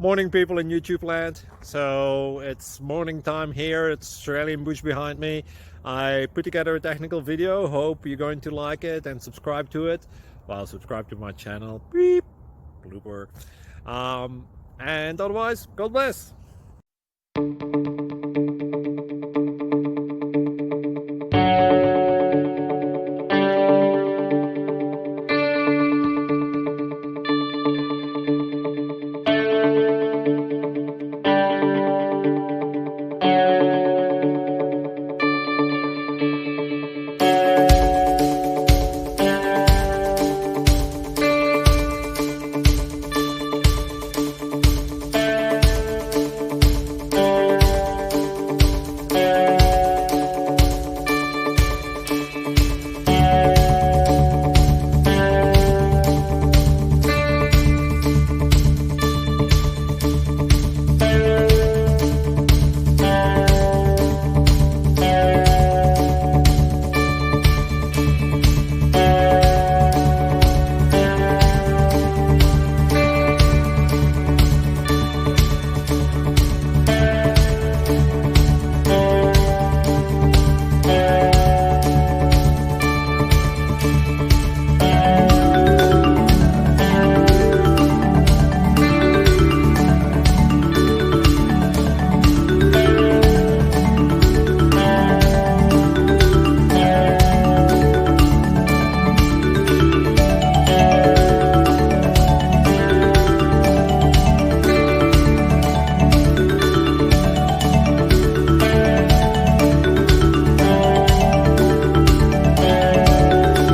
Morning, people in YouTube land. So it's morning time here. It's Australian bush behind me. I put together a technical video. Hope you're going to like it and subscribe to it. Well, subscribe to my channel. Beep. Blooper. And otherwise, God bless.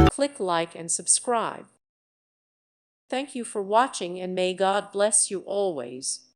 Click like and subscribe. Thank you for watching, and may God bless you always.